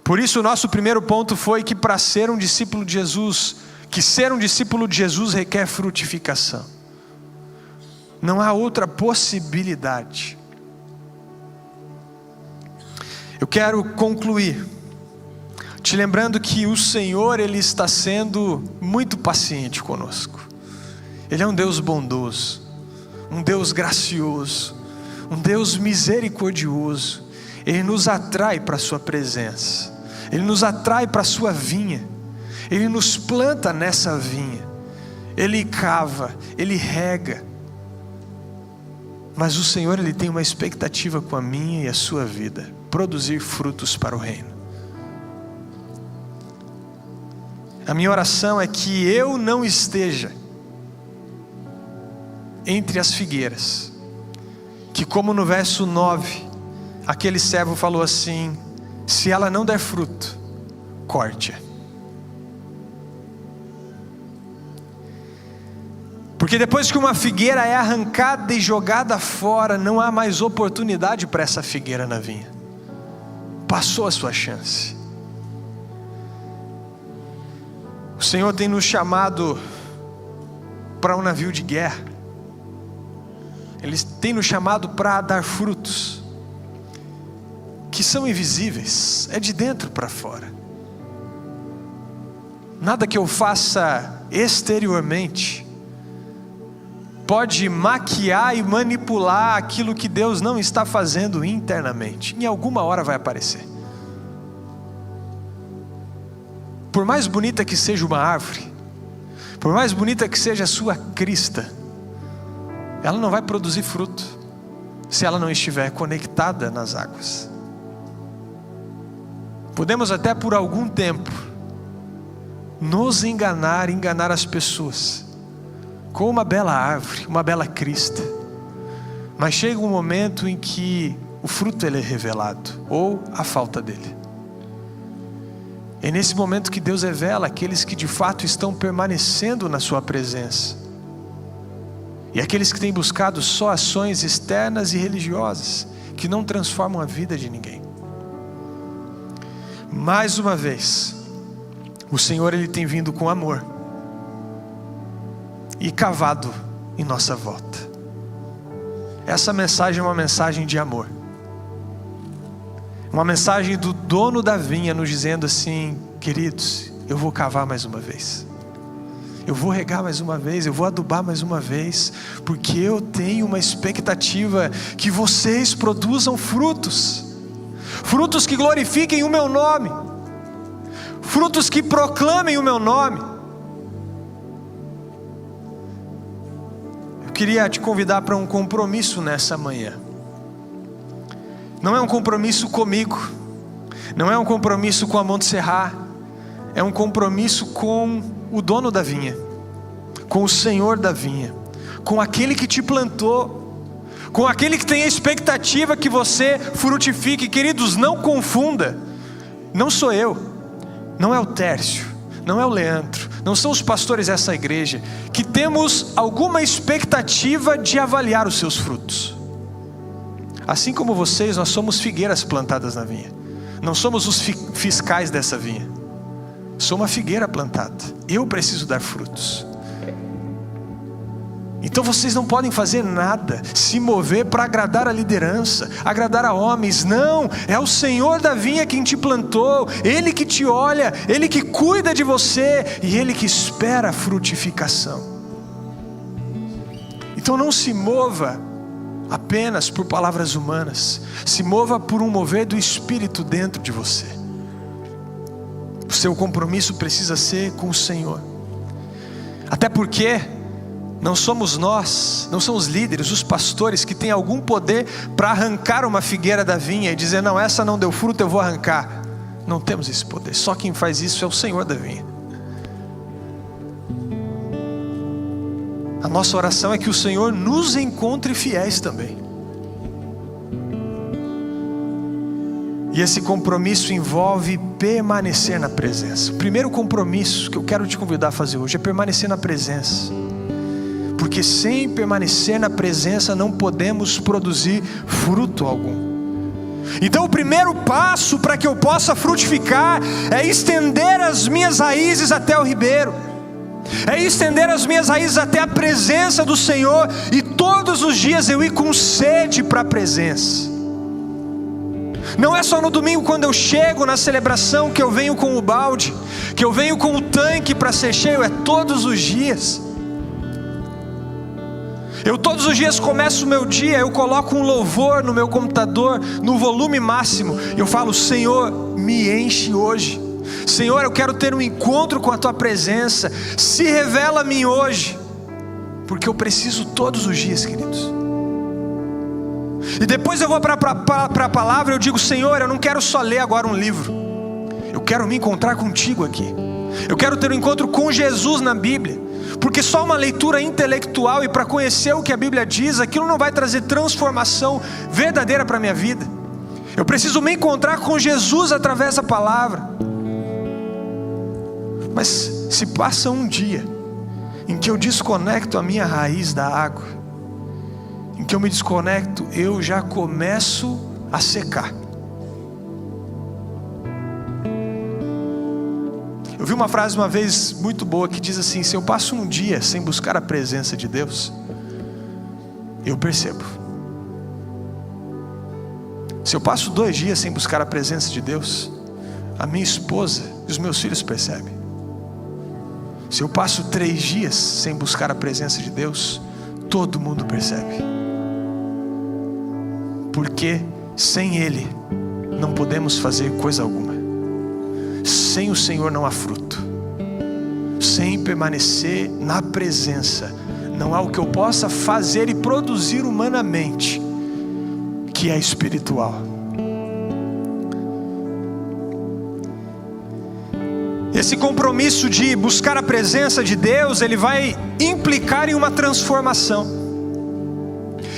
Por isso o nosso primeiro ponto foi que para ser um discípulo de Jesus, que ser um discípulo de Jesus requer frutificação. Não há outra possibilidade. Eu quero concluir te lembrando que o Senhor, Ele está sendo muito paciente conosco. Ele é um Deus bondoso, um Deus gracioso, um Deus misericordioso. Ele nos atrai para a sua presença, Ele nos atrai para a sua vinha, Ele nos planta nessa vinha, Ele cava, Ele rega. Mas o Senhor, Ele tem uma expectativa com a minha e a sua vida: produzir frutos para o reino. A minha oração é que eu não esteja entre as figueiras, que como no verso 9, aquele servo falou assim: se ela não der fruto, corte-a. Porque depois que uma figueira é arrancada e jogada fora, não há mais oportunidade para essa figueira na vinha. Passou a sua chance. O Senhor tem nos chamado para um navio de guerra. Ele tem nos chamado para dar frutos que são invisíveis, é de dentro para fora. Nada que eu faça exteriormente pode maquiar e manipular aquilo que Deus não está fazendo internamente. Em alguma hora vai aparecer. Por mais bonita que seja uma árvore, por mais bonita que seja a sua crista, ela não vai produzir fruto se ela não estiver conectada nas águas. Podemos até por algum tempo nos enganar as pessoas com uma bela árvore, uma bela crista, mas chega um momento em que o fruto ele é revelado, ou a falta dele. É nesse momento que Deus revela aqueles que de fato estão permanecendo na sua presença, e aqueles que têm buscado só ações externas e religiosas, que não transformam a vida de ninguém. Mais uma vez, o Senhor ele tem vindo com amor, e cavado em nossa volta. Essa mensagem é uma mensagem de amor. Uma mensagem do dono da vinha nos dizendo assim: queridos, eu vou cavar mais uma vez. Eu vou regar mais uma vez, eu vou adubar mais uma vez, porque eu tenho uma expectativa que vocês produzam frutos. Frutos que glorifiquem o meu nome. Frutos que proclamem o meu nome. Eu queria te convidar para um compromisso nessa manhã. Não é um compromisso comigo, não é um compromisso com a Montserrat, é um compromisso com o dono da vinha, com o Senhor da vinha, com aquele que te plantou, com aquele que tem a expectativa que você frutifique. Queridos, não confunda, não sou eu, não é o Tércio, não é o Leandro, não são os pastores dessa igreja, que temos alguma expectativa de avaliar os seus frutos. Assim como vocês, nós somos figueiras plantadas na vinha. Não somos os fiscais dessa vinha. Sou uma figueira plantada. Eu preciso dar frutos. Então vocês não podem fazer nada, se mover para agradar a liderança, agradar a homens. Não, é o Senhor da vinha quem te plantou. Ele que te olha, Ele que cuida de você e Ele que espera a frutificação. Então não se mova apenas por palavras humanas, se mova por um mover do Espírito dentro de você. O seu compromisso precisa ser com o Senhor, até porque não somos nós, não são os líderes, os pastores que têm algum poder para arrancar uma figueira da vinha e dizer: não, essa não deu fruto, eu vou arrancar. Não temos esse poder, só quem faz isso é o Senhor da vinha. A nossa oração é que o Senhor nos encontre fiéis também. E esse compromisso envolve permanecer na presença. O primeiro compromisso que eu quero te convidar a fazer hoje é permanecer na presença. Porque sem permanecer na presença não podemos produzir fruto algum. Então o primeiro passo para que eu possa frutificar é estender as minhas raízes até o ribeiro. É estender as minhas raízes até a presença do Senhor, e todos os dias eu ir com sede para a presença. Não é só no domingo quando eu chego na celebração que eu venho com o balde, que eu venho com o tanque para ser cheio, é todos os dias. Eu todos os dias começo o meu dia, eu coloco um louvor no meu computador, no volume máximo, e eu falo: Senhor, me enche hoje. Senhor, eu quero ter um encontro com a Tua presença, se revela a mim hoje, porque eu preciso todos os dias, queridos. E depois eu vou para a palavra, eu digo: Senhor, eu não quero só ler agora um livro, eu quero me encontrar contigo aqui, eu quero ter um encontro com Jesus na Bíblia, porque só uma leitura intelectual e para conhecer o que a Bíblia diz, aquilo não vai trazer transformação verdadeira para a minha vida. Eu preciso me encontrar com Jesus através da palavra. Mas se passa um dia em que eu desconecto a minha raiz da água, em que eu me desconecto, eu já começo a secar. Eu vi uma frase uma vez muito boa que diz assim: se eu passo um dia sem buscar a presença de Deus, eu percebo. Se eu passo 2 dias sem buscar a presença de Deus, a minha esposa e os meus filhos percebem. Se eu passo 3 dias sem buscar a presença de Deus, todo mundo percebe. Porque sem Ele não podemos fazer coisa alguma. Sem o Senhor não há fruto. Sem permanecer na presença, não há o que eu possa fazer e produzir humanamente que é espiritual. Esse compromisso de buscar a presença de Deus, ele vai implicar em uma transformação.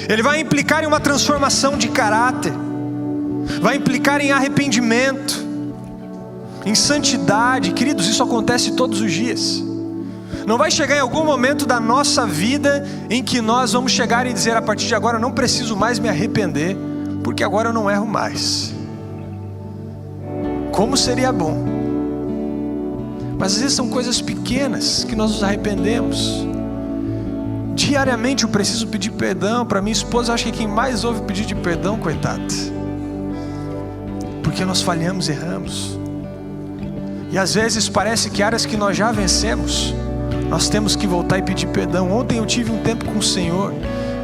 Ele vai implicar em uma transformação de caráter. Vai implicar em arrependimento, em santidade. Queridos, isso acontece todos os dias. Não vai chegar em algum momento da nossa vida em que nós vamos chegar e dizer: a partir de agora eu não preciso mais me arrepender, porque agora eu não erro mais. Como seria bom. Mas às vezes são coisas pequenas que nós nos arrependemos. De diariamente eu preciso pedir perdão para minha esposa. Acho que quem mais ouve pedir de perdão, coitado, porque nós falhamos, erramos, e às vezes parece que áreas que nós já vencemos, nós temos que voltar e pedir perdão. Ontem eu tive um tempo com o Senhor,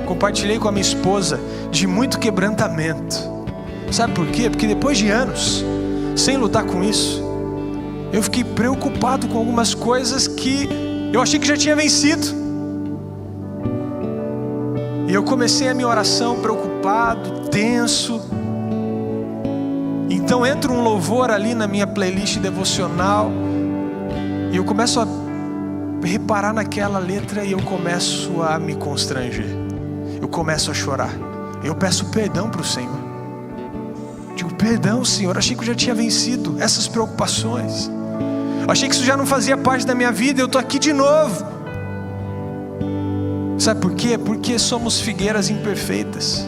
compartilhei com a minha esposa de muito quebrantamento. Sabe por quê? Porque depois de anos sem lutar com isso, eu fiquei preocupado com algumas coisas que eu achei que já tinha vencido. E eu comecei a minha oração preocupado, tenso. Então entra um louvor ali na minha playlist devocional, e eu começo a reparar naquela letra, e eu começo a me constranger, eu começo a chorar, eu peço perdão para o Senhor. Digo: perdão, Senhor, achei que eu já tinha vencido essas preocupações, achei que isso já não fazia parte da minha vida, eu estou aqui de novo. Sabe por quê? Porque somos figueiras imperfeitas,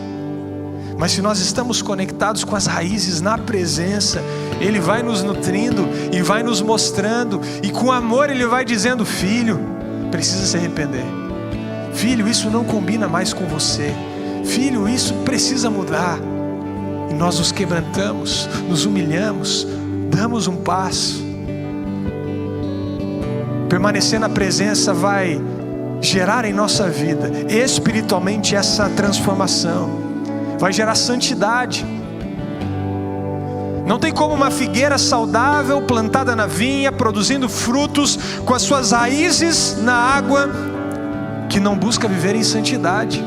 mas se nós estamos conectados com as raízes na presença, Ele vai nos nutrindo e vai nos mostrando, e com amor Ele vai dizendo: filho, precisa se arrepender, filho, isso não combina mais com você, filho, isso precisa mudar. E nós nos quebrantamos, nos humilhamos, damos um passo. Permanecer na presença vai gerar em nossa vida espiritualmente essa transformação, vai gerar santidade. Não tem como uma figueira saudável, plantada na vinha, produzindo frutos, com as suas raízes na água, que não busca viver em santidade.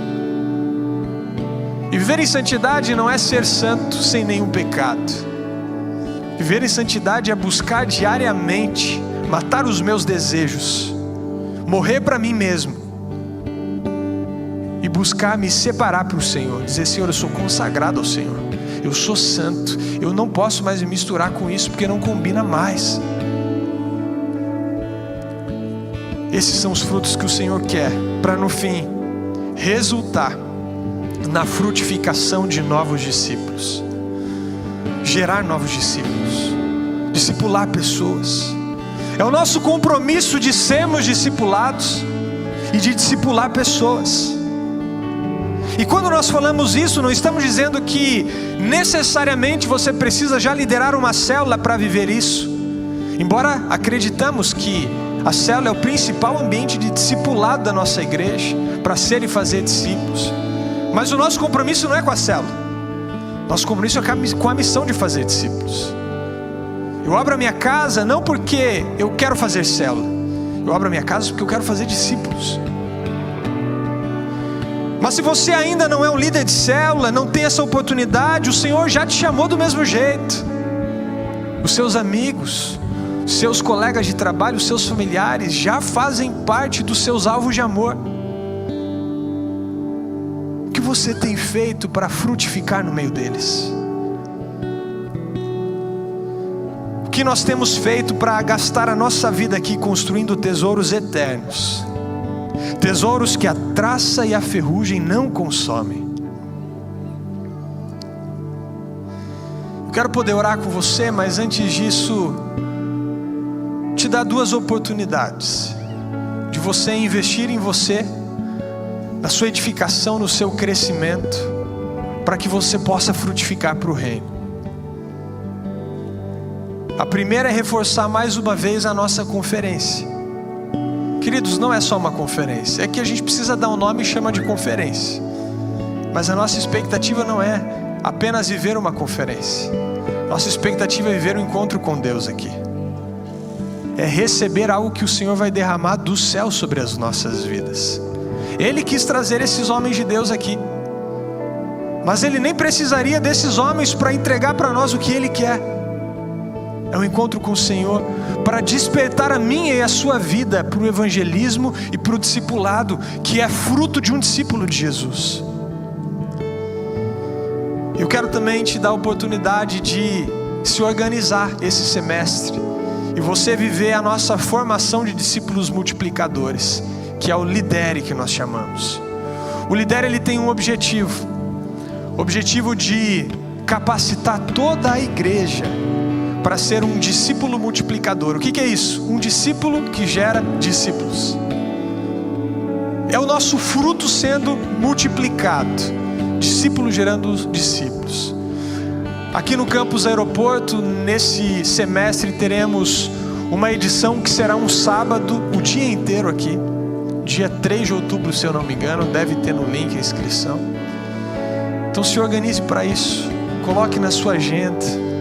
E viver em santidade não é ser santo sem nenhum pecado. Viver em santidade é buscar diariamente matar os meus desejos, morrer para mim mesmo, e buscar me separar para o Senhor. Dizer: Senhor, eu sou consagrado ao Senhor, eu sou santo, eu não posso mais me misturar com isso, porque não combina mais. Esses são os frutos que o Senhor quer, para no fim resultar na frutificação de novos discípulos, gerar novos discípulos, discipular pessoas. É o nosso compromisso de sermos discipulados e de discipular pessoas. E quando nós falamos isso, não estamos dizendo que necessariamente você precisa já liderar uma célula para viver isso. Embora acreditamos que a célula é o principal ambiente de discipulado da nossa igreja, para ser e fazer discípulos. Mas o nosso compromisso não é com a célula. Nosso compromisso é com a missão de fazer discípulos. Eu abro a minha casa não porque eu quero fazer célula, eu abro a minha casa porque eu quero fazer discípulos. Mas se você ainda não é um líder de célula, não tem essa oportunidade, o Senhor já te chamou do mesmo jeito. Os seus amigos, os seus colegas de trabalho, os seus familiares já fazem parte dos seus alvos de amor. O que você tem feito para frutificar no meio deles? O que nós temos feito para gastar a nossa vida aqui construindo tesouros eternos? Tesouros que a traça e a ferrugem não consomem. Eu quero poder orar com você, mas antes disso, te dar duas oportunidades de você investir em você, na sua edificação, no seu crescimento, para que você possa frutificar para o reino. A primeira é reforçar mais uma vez a nossa conferência. Queridos, não é só uma conferência, é que a gente precisa dar um nome e chama de conferência. Mas a nossa expectativa não é apenas viver uma conferência. Nossa expectativa é viver um encontro com Deus aqui. É receber algo que o Senhor vai derramar do céu sobre as nossas vidas. Ele quis trazer esses homens de Deus aqui, mas Ele nem precisaria desses homens para entregar para nós o que Ele quer. É um encontro com o Senhor para despertar a minha e a sua vida para o evangelismo e para o discipulado, que é fruto de um discípulo de Jesus. Eu quero também te dar a oportunidade de se organizar esse semestre e você viver a nossa formação de discípulos multiplicadores, que é o Lidere, que nós chamamos. O Lidere, ele tem um objetivo de capacitar toda a igreja para ser um discípulo multiplicador. O que é isso? Um discípulo que gera discípulos. é o nosso fruto sendo multiplicado, discípulo gerando discípulos. Aqui no campus aeroporto, nesse semestre, teremos uma edição que será um sábado, o dia inteiro aqui, dia 3 de outubro, se eu não me engano, deve ter no link a inscrição. Então se organize para isso, coloque na sua agenda.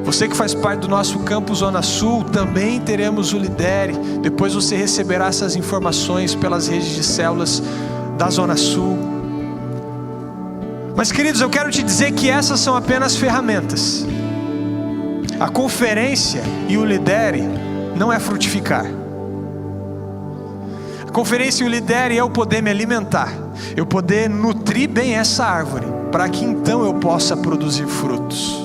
Você que faz parte do nosso campus Zona Sul, também teremos o Lidere. Depois você receberá essas informações pelas redes de células da Zona Sul. Mas queridos, eu quero te dizer que essas são apenas ferramentas. A conferência e o Lidere não é frutificar. A conferência e o Lidere é eu poder me alimentar, eu poder nutrir bem essa árvore, para que então eu possa produzir frutos.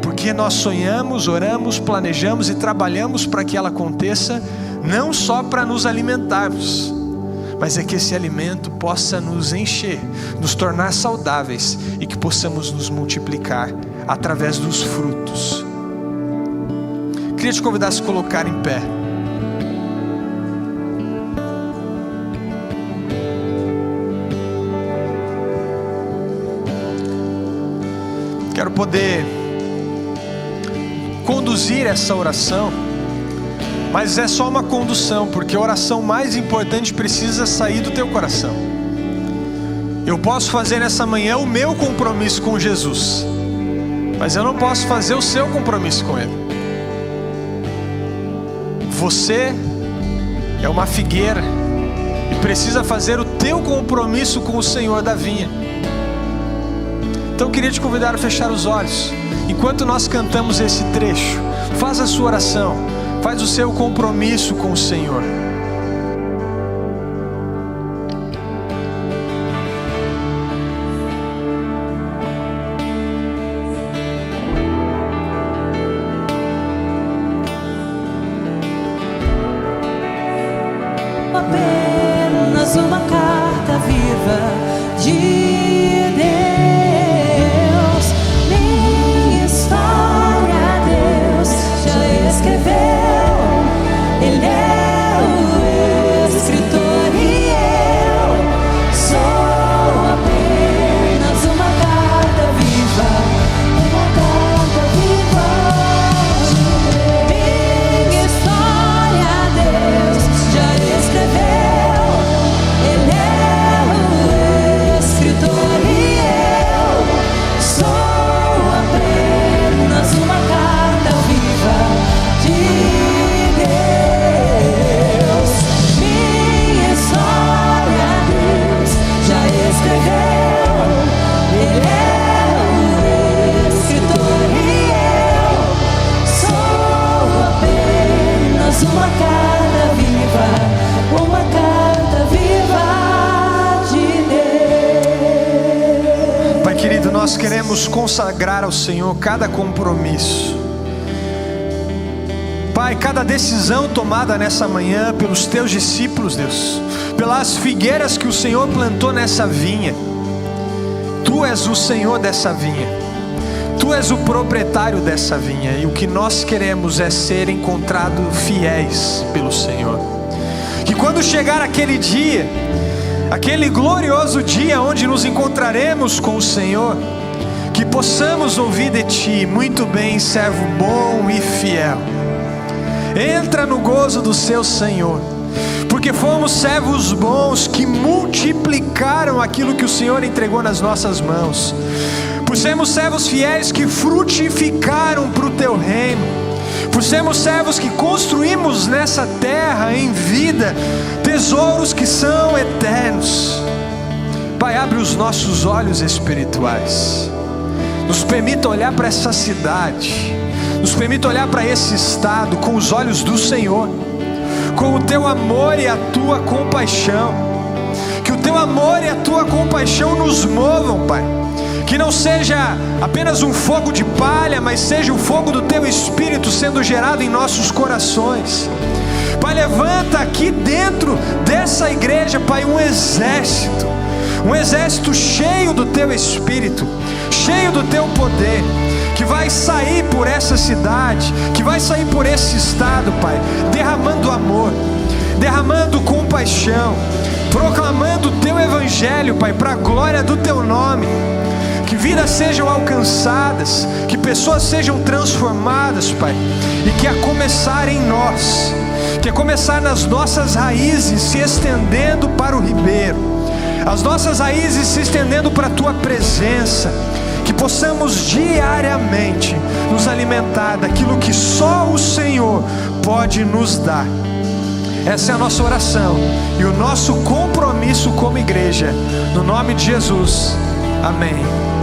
Porque nós sonhamos, oramos, planejamos e trabalhamos para que ela aconteça, não só para nos alimentarmos, mas é que esse alimento possa nos encher, nos tornar saudáveis e que possamos nos multiplicar através dos frutos. Queria te convidar a se colocar em pé. Quero poder conduzir essa oração, mas é só uma condução, porque a oração mais importante precisa sair do teu coração. Eu posso fazer nessa manhã o meu compromisso com Jesus, mas eu não posso fazer o seu compromisso com Ele. Você é uma figueira e precisa fazer o teu compromisso com o Senhor da vinha. Então eu queria te convidar a fechar os olhos. Enquanto nós cantamos esse trecho, faz a sua oração, faz o seu compromisso com o Senhor. Apenas uma carta viva de Deus. Minha história Deus já escreveu. Ele é o escritor e eu sou apenas uma carta viva. Uma carta viva de Deus. Minha história Deus já escreveu. Ele é o escritor e eu sou apenas uma carta viva de Deus. Minha história Deus já escreveu. Ele é o escritor e eu sou apenas uma carta viva. Uma carta viva de Deus. Pai querido, nós queremos consagrar ao Senhor cada compromisso. Pai, cada decisão tomada nessa manhã pelos teus discípulos, Deus, pelas figueiras que o Senhor plantou nessa vinha. Tu és o Senhor dessa vinha, Tu és o proprietário dessa vinha, e o que nós queremos é ser encontrados fiéis pelo Senhor. Que quando chegar aquele dia, aquele glorioso dia onde nos encontraremos com o Senhor, que possamos ouvir de Ti: muito bem, servo bom e fiel, entra no gozo do seu Senhor. Porque fomos servos bons que multiplicaram aquilo que o Senhor entregou nas nossas mãos. Por sermos servos fiéis que frutificaram para o Teu reino. Por sermos servos que construímos nessa terra em vida tesouros que são eternos. Pai, abre os nossos olhos espirituais. Nos permita olhar para essa cidade. Nos permita olhar para esse estado com os olhos do Senhor, com o Teu amor e a Tua compaixão. Que o Teu amor e a Tua compaixão nos movam, Pai. Que não seja apenas um fogo de palha, mas seja o fogo do Teu Espírito sendo gerado em nossos corações. Pai, levanta aqui dentro dessa igreja, Pai, um exército cheio do Teu Espírito, cheio do Teu poder, que vai sair por essa cidade, que vai sair por esse estado, Pai, derramando amor, derramando compaixão, compaixão, proclamando o Teu Evangelho, Pai, para a glória do Teu nome. Que vidas sejam alcançadas, que pessoas sejam transformadas, Pai, e que a começar em nós, que a começar nas nossas raízes, se estendendo para o ribeiro, as nossas raízes se estendendo para a Tua presença, que possamos diariamente nos alimentar daquilo que só o Senhor pode nos dar. Essa é a nossa oração e o nosso compromisso como igreja, no nome de Jesus, amém.